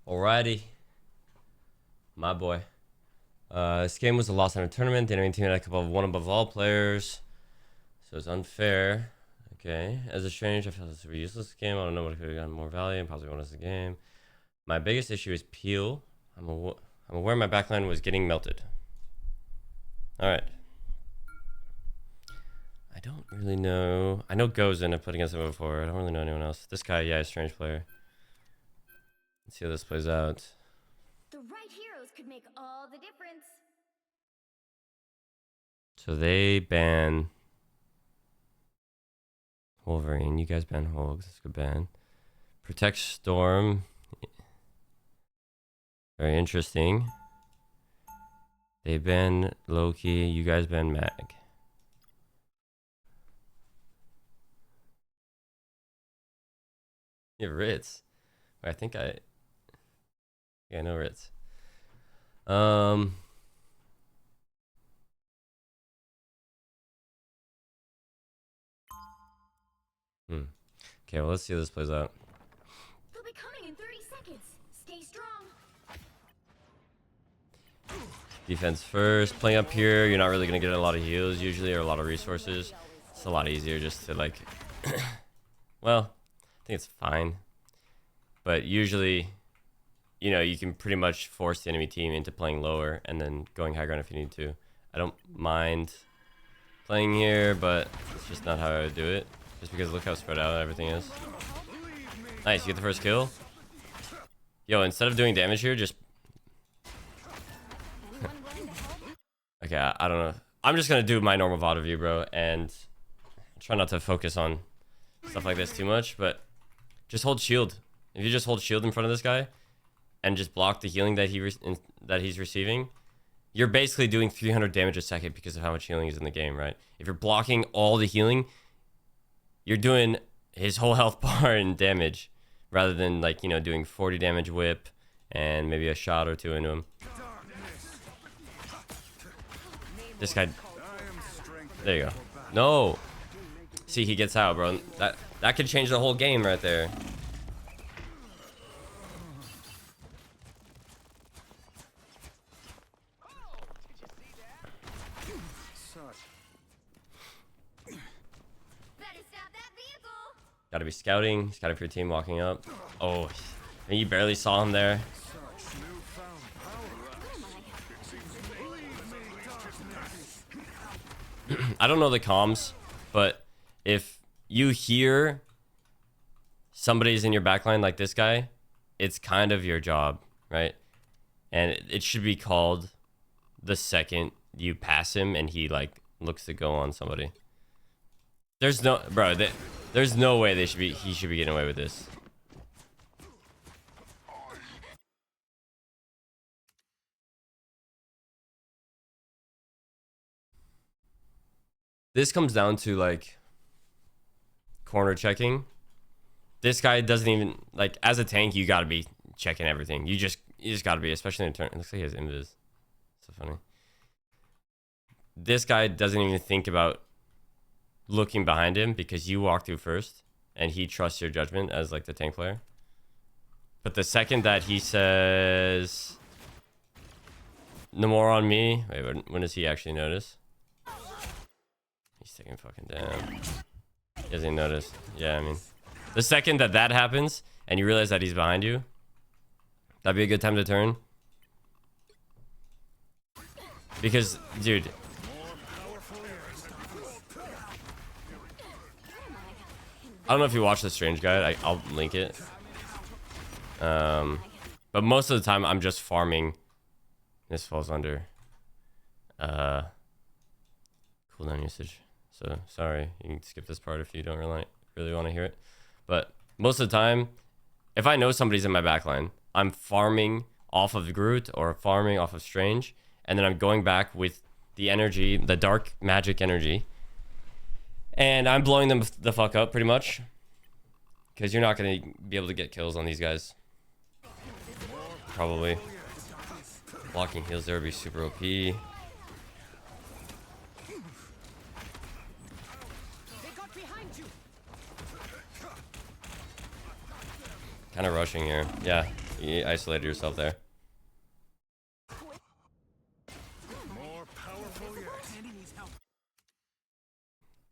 Alrighty. My boy. This game was a loss in a tournament. The enemy team had a couple of one above all players. So it's unfair. Okay. As a strange, I felt this would be a useless game. I don't know what could have gotten more value and possibly won us the game. My biggest issue is peel. I'm aware my backline was getting melted. Alright. I don't really know. I know Gozen. I've played against him before. I don't really know anyone else. This guy, yeah, strange player. Let's see how this plays out. The right heroes could make all the difference. So they ban Wolverine. You guys ban Hulk. That's a good ban. Protect Storm. Very interesting. They ban Loki. You guys ban Mag. Yeah, Ritz. I think I know Ritz. Okay, well, let's see how this plays out. They'll be coming in 30 seconds. Stay strong. Defense first. Playing up here, you're not really going to get a lot of heals usually, or a lot of resources. It's a lot easier just to, like... well, I think it's fine. But usually, you know, you can pretty much force the enemy team into playing lower and then going high ground if you need to. I don't mind playing here, but it's just not how I would do it. Just because look how spread out everything is. Nice, you get the first kill. Yo, instead of doing damage here, just... okay, I don't know. I'm just gonna do my normal VOD review, bro, and try not to focus on stuff like this too much, but just hold shield. If you just hold shield in front of this guy and just block the healing that he's receiving, you're basically doing 300 damage a second because of how much healing is in the game, right? If you're blocking all the healing, you're doing his whole health bar in damage rather than, like, you know, doing 40 damage whip and maybe a shot or two into him. This guy, there you go. No, see, he gets out, bro. That could change the whole game right there. Gotta be scouting. Scouting for your team walking up. Oh, and you barely saw him there. I don't know the comms, but if you hear somebody's in your backline like this guy, it's kind of your job, right? And it should be called the second you pass him and he, like, looks to go on somebody. There's no, bro, there's no way he should be getting away with this. This comes down to, like, corner checking. This guy doesn't even, like, as a tank, you gotta be checking everything. You just gotta be, especially in a turn. It looks like he has invis. So funny. This guy doesn't even think about looking behind him because you walk through first and he trusts your judgment as, like, the tank player. But the second that he says no more on me, wait, when does he actually notice? He's taking fucking damn. He doesn't notice. Yeah, I mean, the second that happens and you realize that he's behind you, that'd be a good time to turn. Because, dude, I don't know if you watch the Strange Guide. I'll link it. But most of the time, I'm just farming. This falls under cooldown usage. So sorry, you can skip this part if you don't really want to hear it. But most of the time, if I know somebody's in my backline, I'm farming off of Groot or farming off of Strange, and then I'm going back with the energy, the dark magic energy. And I'm blowing them the fuck up, pretty much. Because you're not going to be able to get kills on these guys. Probably. Blocking heals there would be super OP. Kind of rushing here. Yeah. You isolated yourself there. More powerful yet.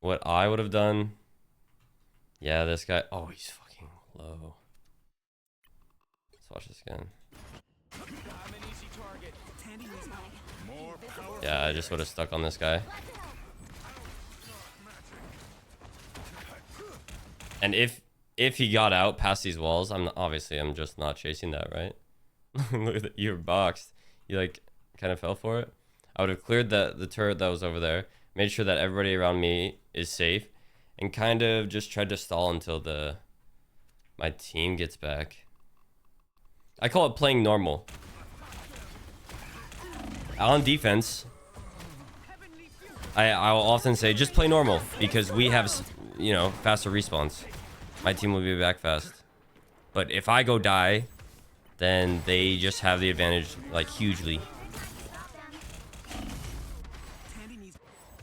What I would have done. Yeah, this guy. Oh, he's fucking low. Let's watch this again. More powerful. Yeah, I just would have stuck on this guy. And if he got out past these walls, I'm just not chasing that, right? Look at that, you're boxed. You like kind of fell for it. I would have cleared the turret that was over there, made sure that everybody around me is safe, and kind of just tried to stall until my team gets back. I call it playing normal. On defense, I'll often say just play normal because we have, you know, faster respawns. My team will be back fast. But if I go die, then they just have the advantage, like, hugely.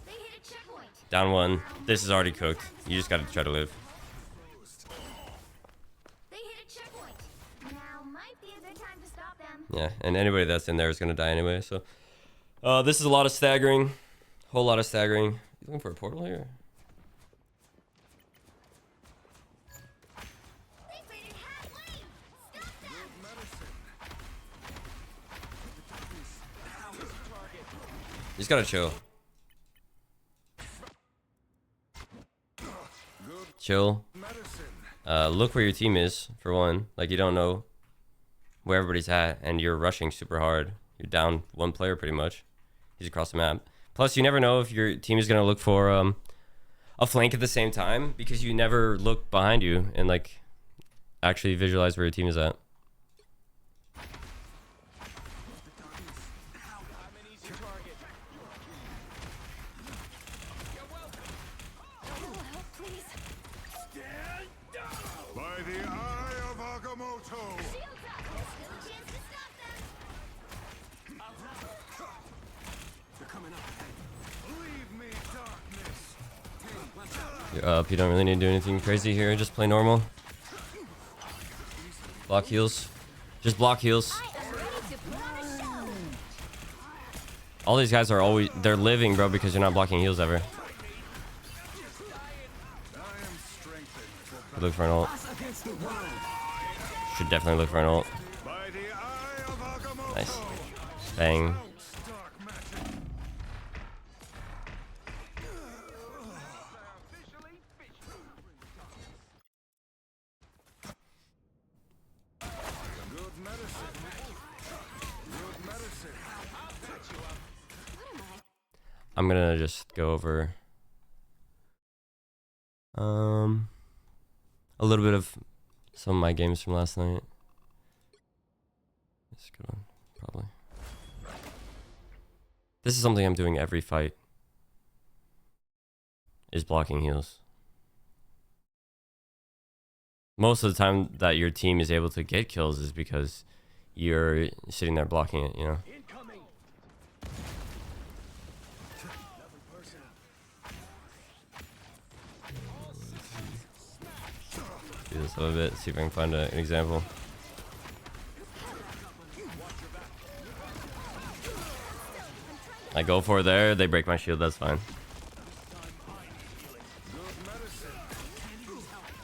They hit a checkpoint. Down one. This is already cooked. You just gotta try to live. They hit a checkpoint. Now might be a good time to stop them. Yeah, and anybody that's in there is gonna die anyway, so. This is a lot of staggering. Whole lot of staggering. You looking for a portal here? They made it halfway. Stop them. You just gotta chill. Chill. Look where your team is, for one. Like, you don't know where everybody's at, and you're rushing super hard. You're down one player pretty much. He's across the map. Plus, you never know if your team is gonna look for a flank at the same time, because you never look behind you and like actually visualize where your team is at. Please. By the eye of Agamotto. Shields up. Still a chance to stop them. They're coming up ahead. Leave me, darkness. You're up. You don't really need to do anything crazy here. Just play normal. Block heals. Just block heals. I am ready to put on a show. All these guys are always, they're living, bro, because you're not blocking heals ever. I am strengthened for Look for an ult. Should definitely look for an ult. by the eye of Agamotto. Nice. Bang. Dark magic. Good medicine. Good medicine. I'm gonna just go over a little bit of some of my games from last night. That's a good one, probably. This is something I'm doing every fight. Is blocking heals. Most of the time that your team is able to get kills is because you're sitting there blocking it, you know? Do this a little bit, see if I can find an example. I go for it there, they break my shield, that's fine.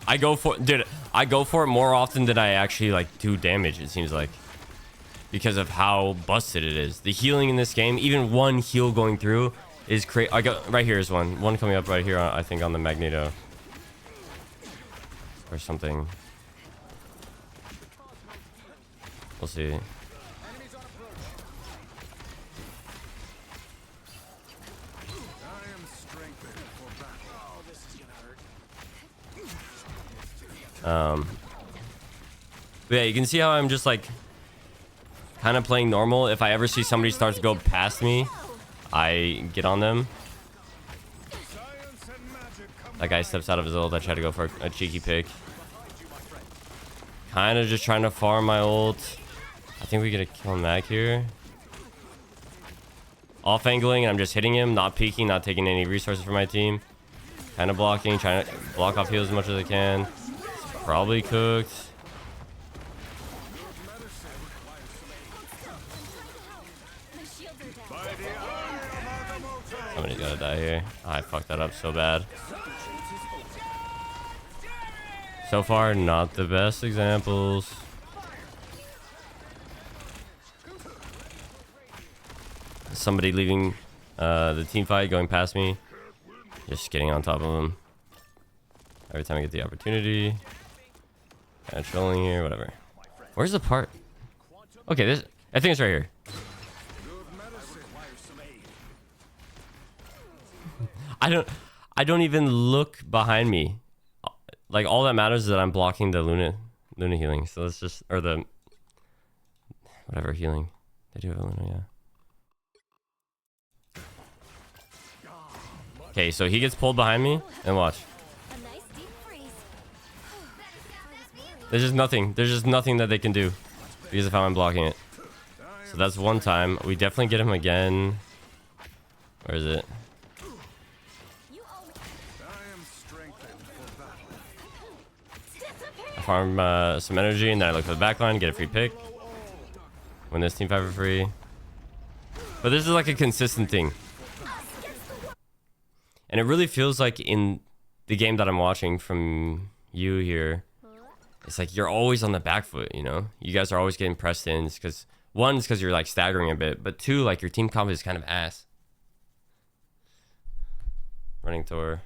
I go for it more often than I actually like do damage, it seems like. Because of how busted it is. The healing in this game, even one heal going through is crazy. I got right here is one. One coming up right here, I think on the Magneto. Or something. We'll see. But yeah, you can see how I'm just like kind of playing normal. If I ever see somebody start to go past me, I get on them. That guy steps out of his ult. I try to go for a cheeky pick. Kind of just trying to farm my ult. I think we get a kill mag here. Off angling, and I'm just hitting him, not peeking, not taking any resources from my team. Kind of blocking, trying to block off heals as much as I can. It's probably cooked. Somebody's gotta die here. Oh, I fucked that up so bad. So far, not the best examples. Somebody leaving the team fight, going past me. Just getting on top of them. Every time I get the opportunity. Kind of trolling here, whatever. Where's the part? Okay, this. I think it's right here. I don't even look behind me. Like, all that matters is that I'm blocking the Luna healing. So let's just, or the whatever healing. They do have a Luna, yeah. Okay, so he gets pulled behind me, and watch. A nice deep freeze. There's just nothing. There's just nothing that they can do because of how I'm blocking it. So that's one time. We definitely get him again. Where is it? You owe me. I am strengthened for battle. I farm some energy, and then I look for the backline, get a free pick. Win this team fight for free. But this is like a consistent thing. And it really feels like in the game that I'm watching from you here, it's like you're always on the back foot, you know? You guys are always getting pressed in because one is because you're like staggering a bit, but two, like your team comp is kind of ass. Running Thor.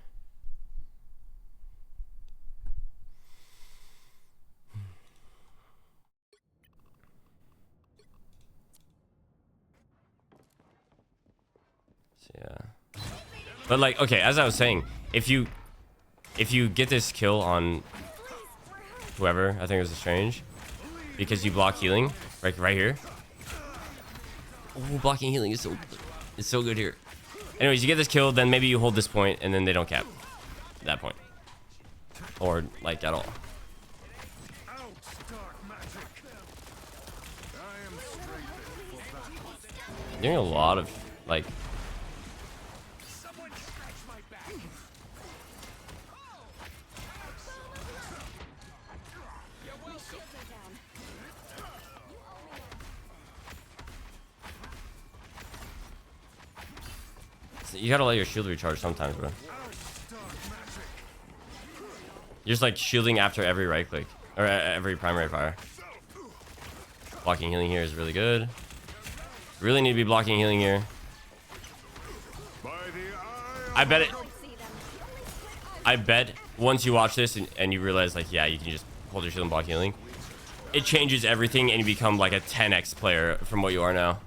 So, yeah. But like, okay, as I was saying, if you get this kill on whoever, I think it was a Strange, because you block healing, right here. Oh, blocking healing is so good here. Anyways, you get this kill, then maybe you hold this point, and then they don't cap that point, or like at all. Out, dark magic. I am strengthened for battle. Doing a lot of like. Someone scratch my back. You gotta let your shield recharge sometimes, bro. You're just like shielding after every right click or every primary fire. Blocking healing here is really good. Really need to be blocking healing here. I bet it. I bet once you watch this and you realize like, yeah, you can just hold your shield and block healing, it changes everything and you become like a 10x player from what you are now.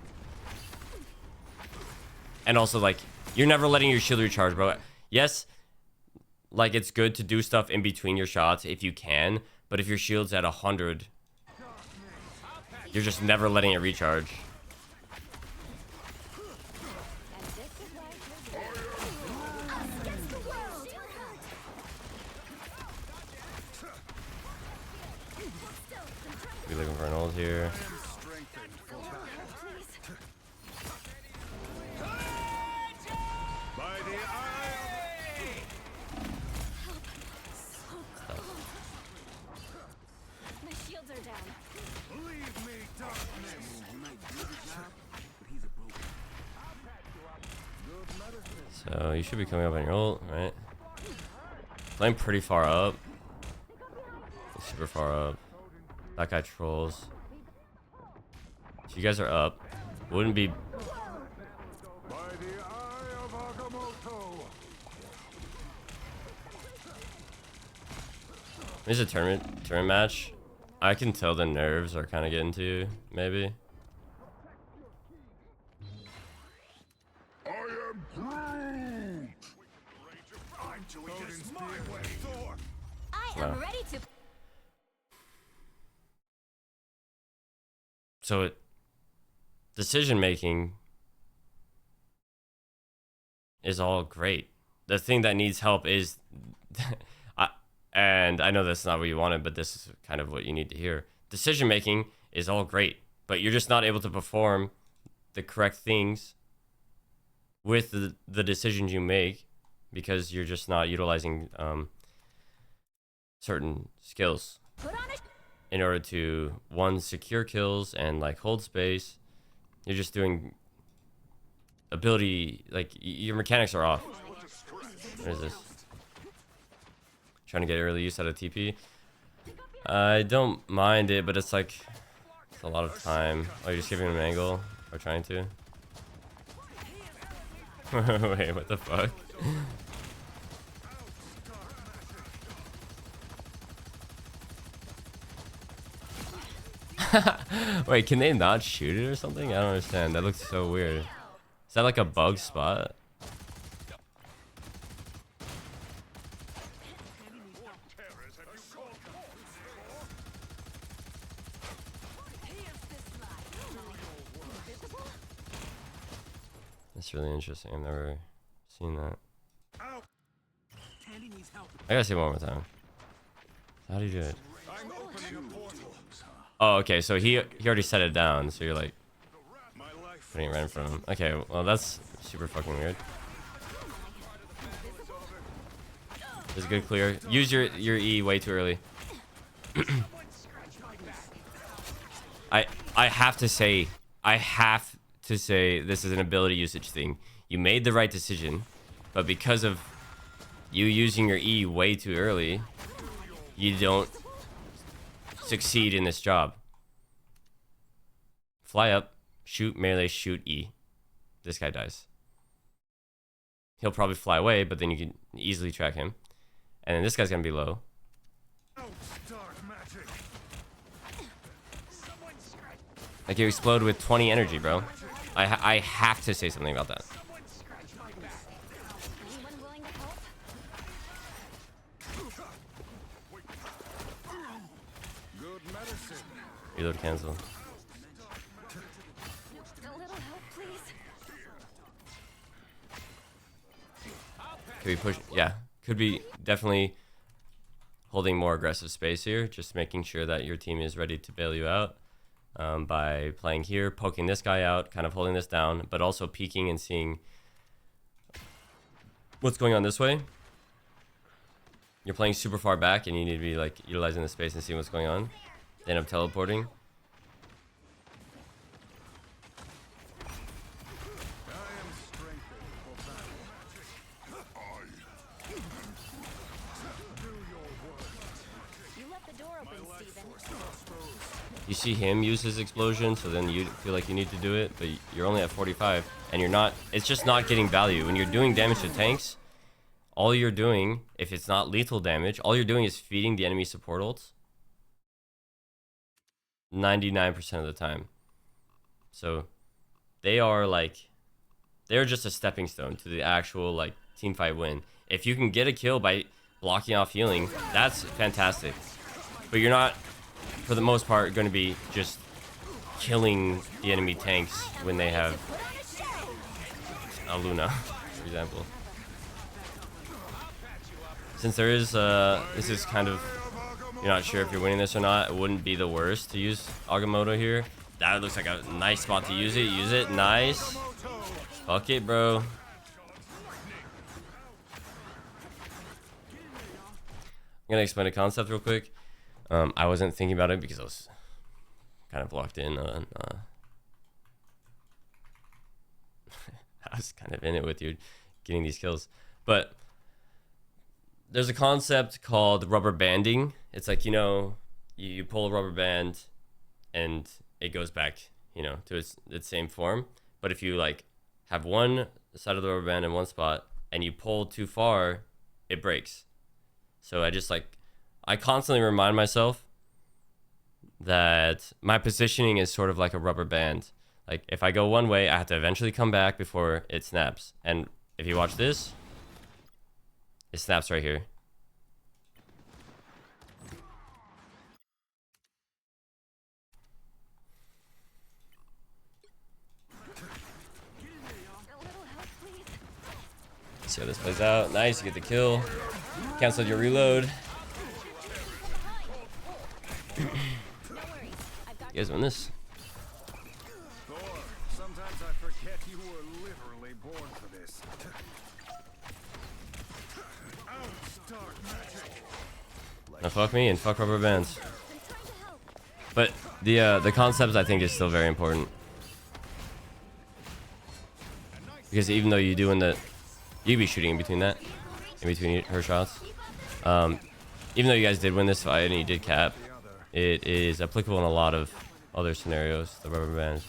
And also like, you're never letting your shield recharge, bro. Yes, like it's good to do stuff in between your shots if you can, but if your shield's at 100, you're just never letting it recharge. Be looking for an ult here. My shields are down. Leave me, darkness. So you should be coming up on your ult, right? Playing pretty far up. Super far up. That guy trolls. So you guys are up. Wouldn't be. By the eye of Agamotto. This is a tournament match. I can tell the nerves are kind of getting to you, maybe. I am Groot. I'm doing this my way, Thor. I No. am ready to. So decision making is all great. The thing that needs help is, and I know that's not what you wanted, but this is kind of what you need to hear. Decision making is all great, but you're just not able to perform the correct things with the decisions you make because you're just not utilizing certain skills Put on a. in order to, one, secure kills and like hold space. You're just doing ability, like your mechanics are off. What is this? Trying to get early use out of TP. I don't mind it, but it's like it's a lot of time. Oh, you're just giving him an angle or trying to? Wait, what the fuck? Wait, can they not shoot it or something? I don't understand. That looks so weird. Is that like a bug spot? That's really interesting. I've never seen that. I gotta see it one more time. How do you do it? Oh, okay. So he already set it down. So you're like putting it right in front of him. Okay. Well, that's super fucking weird. This is a good clear. Use your E way too early. I have to say this is an ability usage thing. You made the right decision, but because of you using your E way too early, you don't succeed in this job. Fly up, shoot melee, shoot E. This guy dies. He'll probably fly away, but then you can easily track him. And then this guy's gonna be low. Like you explode with 20 energy, bro. I have to say something about that. Anyone willing to help? Good medicine. Reload cancel. A little help, please. Could we push? Yeah, could be definitely holding more aggressive space here. Just making sure that your team is ready to bail you out. By playing here, poking this guy out, kind of holding this down, but also peeking and seeing what's going on this way. You're playing super far back and you need to be like utilizing the space and seeing what's going on. Then I'm teleporting. You left the door open, Steven. You see him use his explosion, so then you feel like you need to do it, but you're only at 45, and you're not. It's just not getting value. When you're doing damage to tanks, all you're doing, if it's not lethal damage, all you're doing is feeding the enemy support ults 99% of the time. So they're just a stepping stone to the actual like team fight win. If you can get a kill by blocking off healing, that's fantastic. But you're not, for the most part, going to be just killing the enemy tanks when they have a Luna, for example. Since there is, this is kind of, you're not sure if you're winning this or not, it wouldn't be the worst to use Agamotto here. That looks like a nice spot to use it. Use it. Nice. Fuck it, bro. I'm gonna explain a concept real quick. I wasn't thinking about it because I was kind of locked in on I was kind of in it with you getting these kills. But there's a concept called rubber banding. It's like, you know, you pull a rubber band and it goes back, you know, to its same form. But if you like have one side of the rubber band in one spot and you pull too far, it breaks. So I constantly remind myself that my positioning is sort of like a rubber band. Like if I go one way, I have to eventually come back before it snaps. And if you watch this, it snaps right here. See how this plays out. Nice, you get the kill. Canceled your reload. You guys win this. Thor, sometimes I forget you were literally born for this. Outstark magic. Now fuck me and fuck rubber bands. But the concept I think is still very important. A nice because even though you be shooting in between that, in between her shots. Even though you guys did win this fight and you did cap, it is applicable in a lot of other scenarios. The rubber bands.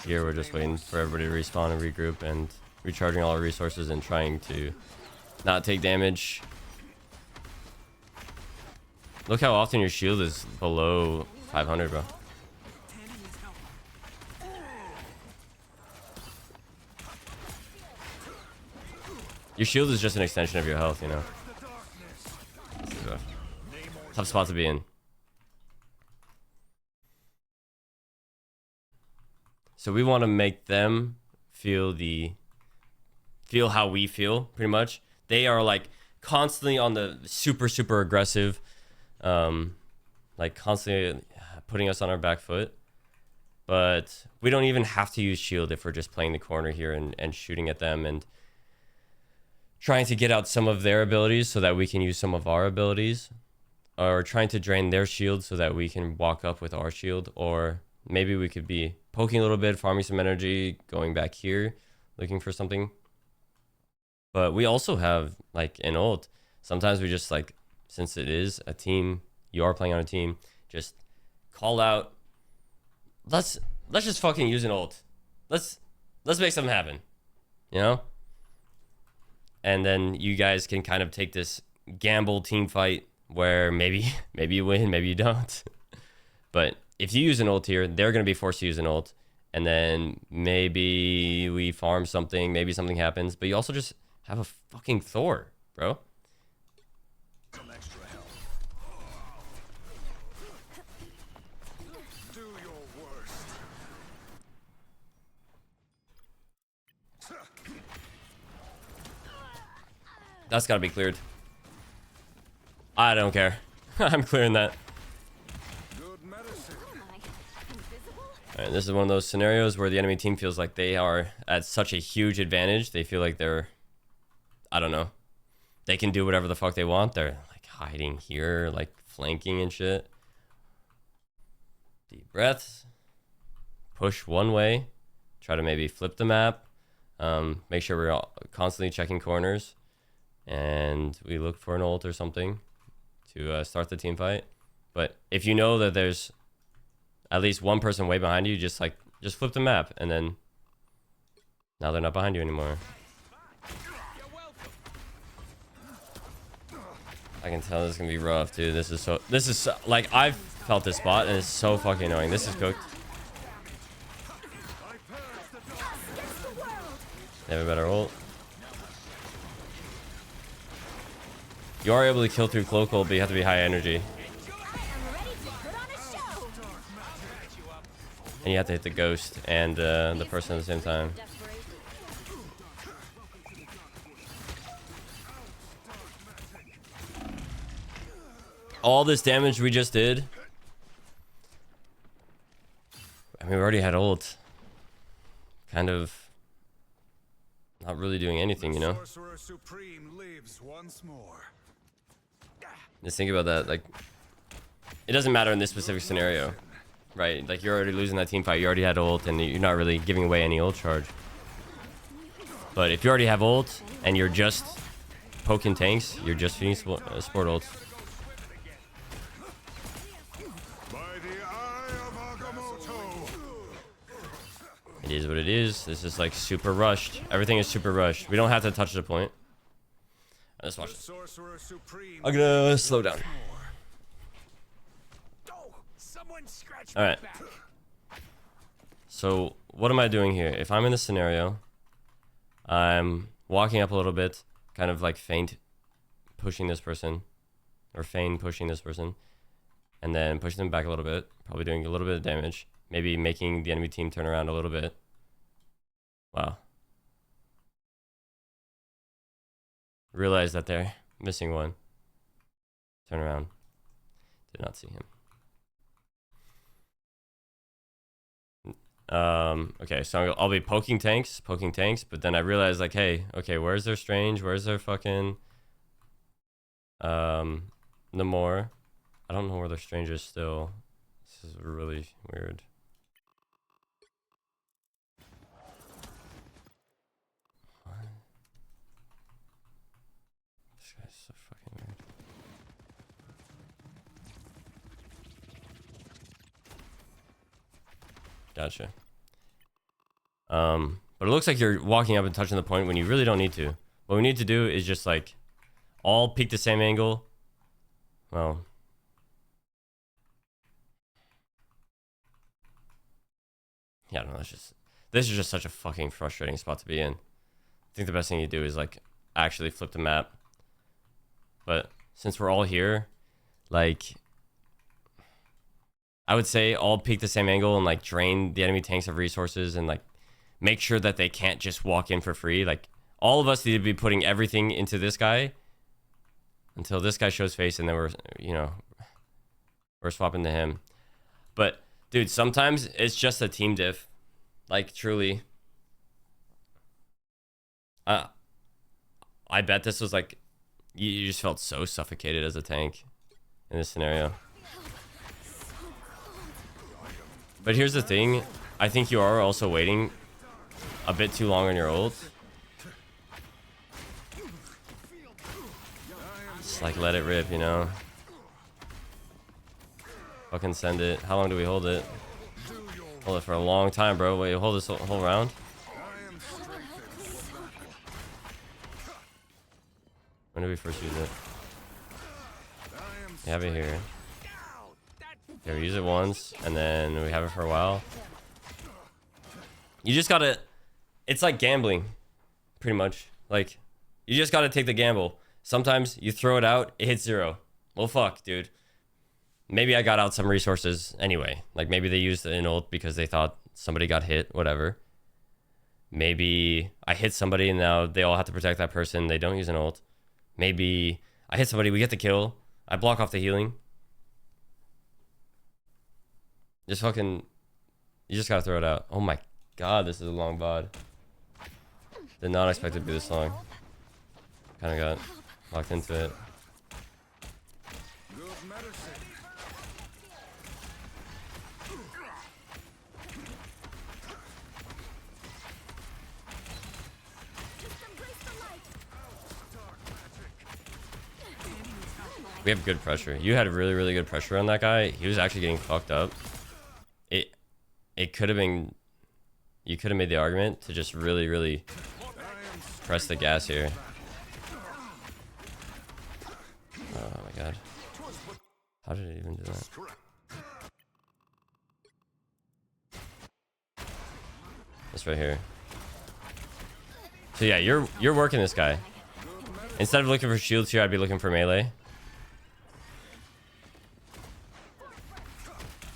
Here we're just waiting for everybody to respawn and regroup and recharging all our resources and trying to not take damage. Look how often your shield is below 500, bro. Your shield is just an extension of your health, you know. This is a tough spot to be in. So we want to make them feel how we feel, pretty much. They are like constantly on the super aggressive, like constantly putting us on our back foot. But we don't even have to use shield if we're just playing the corner here and shooting at them and trying to get out some of their abilities so that we can use some of our abilities, or trying to drain their shield so that we can walk up with our shield, or maybe we could be poking a little bit, farming some energy, going back here, looking for something. But we also have like an ult. Sometimes we just like, since it is a team, you are playing on a team, just call out, let's just fucking use an ult. Let's make something happen, you know? And then you guys can kind of take this gamble team fight where maybe you win, maybe you don't. But if you use an ult here, they're going to be forced to use an ult. And then maybe we farm something, maybe something happens. But you also just have a fucking Thor, bro. Some extra help. Do your worst. That's got to be cleared. I don't care. I'm clearing that. Good medicine. All right, this is one of those scenarios where the enemy team feels like they are at such a huge advantage. They feel like they're, I don't know, they can do whatever the fuck they want. They're like hiding here, like flanking and shit. Deep breaths. Push one way. Try to maybe flip the map. Make sure we're all constantly checking corners. And we look for an ult or something to start the team fight. But if you know that there's at least one person way behind you, just flip the map, and then now they're not behind you anymore. I can tell this is gonna be rough, dude. This is so, like, I've felt this spot and it's so fucking annoying. This is cooked. They have a better ult. You are able to kill through cloak ult, but you have to be high energy. And you have to hit the ghost and the person at the same time. All this damage we just did. I mean, we already had ult. Kind of not really doing anything, you know? Sorcerer Supreme lives once more. Just think about that. Like, it doesn't matter in this specific scenario, right? Like, you're already losing that team fight. You already had ult, and you're not really giving away any ult charge. But if you already have ult, and you're just poking tanks, you're just feeding sport ults. It is what it is. This is like super rushed. Everything is super rushed. We don't have to touch the point. Let's watch this. I'm gonna slow down. Alright. So, what am I doing here? If I'm in this scenario, I'm walking up a little bit, kind of like feint pushing this person, or feign pushing this person, and then pushing them back a little bit, probably doing a little bit of damage, maybe making the enemy team turn around a little bit. Wow. Realize that they're missing one. Turn around. Did not see him. Okay, so I'll be poking tanks, but then I realize, like, hey, okay, where's their Strange? Where's their fucking Namor? I don't know where their Strange is still. This is really weird. What? This guy's so fucking weird. Gotcha. But it looks like you're walking up and touching the point when you really don't need to. What we need to do is just like all peek the same angle. Well, yeah, I don't know. This is just such a fucking frustrating spot to be in. I think the best thing you do is like actually flip the map. But since we're all here, like I would say all peek the same angle and like drain the enemy tanks of resources and like make sure that they can't just walk in for free. Like all of us need to be putting everything into this guy until this guy shows face, and then we're swapping to him. But dude, sometimes it's just a team diff. Like truly. I bet this was like you just felt so suffocated as a tank in this scenario. But here's the thing, I think you are also waiting a bit too long on your ult. Just like let it rip, you know? Fucking send it. How long do we hold it? Hold it for a long time, bro. Wait, hold this whole round? When did we first use it? We have it here. Okay, we use it once, and then we have it for a while. You just gotta... It's like gambling, pretty much. Like, you just gotta take the gamble. Sometimes you throw it out, it hits 0. Well, fuck, dude. Maybe I got out some resources anyway. Like, maybe they used an ult because they thought somebody got hit, whatever. Maybe I hit somebody and now they all have to protect that person. They don't use an ult. Maybe I hit somebody, we get the kill. I block off the healing. Just fucking... You just gotta throw it out. Oh my god, this is a long VOD. Did not expect it to be this long. Kinda got locked into it. We have good pressure. You had really, really good pressure on that guy. He was actually getting fucked up. It could have been... You could have made the argument to just really, really press the gas here. Oh my god. How did it even do that? This right here. So yeah, you're working this guy. Instead of looking for shields here, I'd be looking for melee.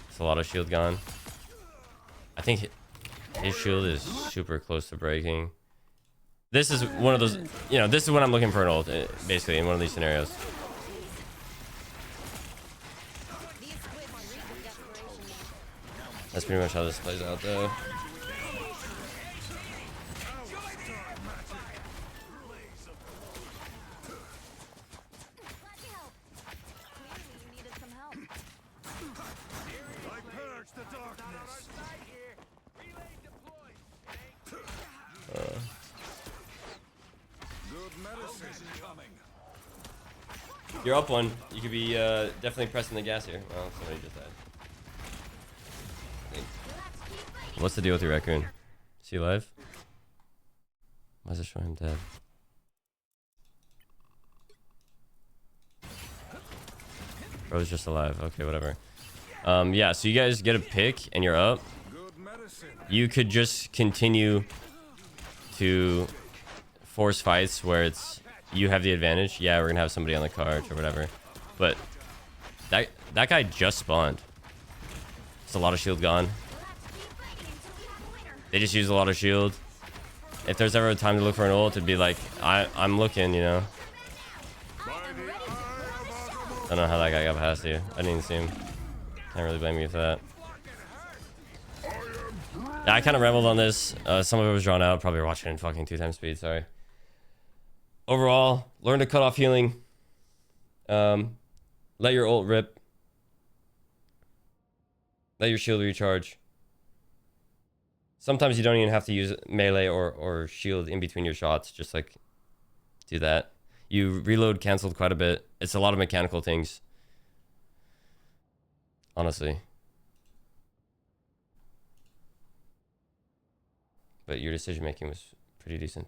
It's a lot of shield gone. I think his shield is super close to breaking. This is one of those, you know, this is when I'm looking for an ult, basically, in one of these scenarios. That's pretty much how this plays out, though. You're up one. You could be definitely pressing the gas here. Oh, somebody just died. What's the deal with your raccoon? Is he alive? Why does it show him dead? Bro's just alive. Okay, whatever. Yeah, so you guys get a pick and you're up. You could just continue to force fights where it's you have the advantage. Yeah, we're gonna have somebody on the cart or whatever. But that guy just spawned. It's a lot of shield gone. They just use a lot of shield. If there's ever a time to look for an ult, it'd be like, I'm looking, you know. I don't know how that guy got past you. I didn't even see him. Can't really blame you for that. Yeah, I kind of rambled on this. Some of it was drawn out. Probably watching in fucking 2x speed. Sorry. Overall, learn to cut off healing. Let your ult rip. Let your shield recharge. Sometimes you don't even have to use melee or shield in between your shots. Just like do that. You reload canceled quite a bit. It's a lot of mechanical things. Honestly. But your decision making was pretty decent.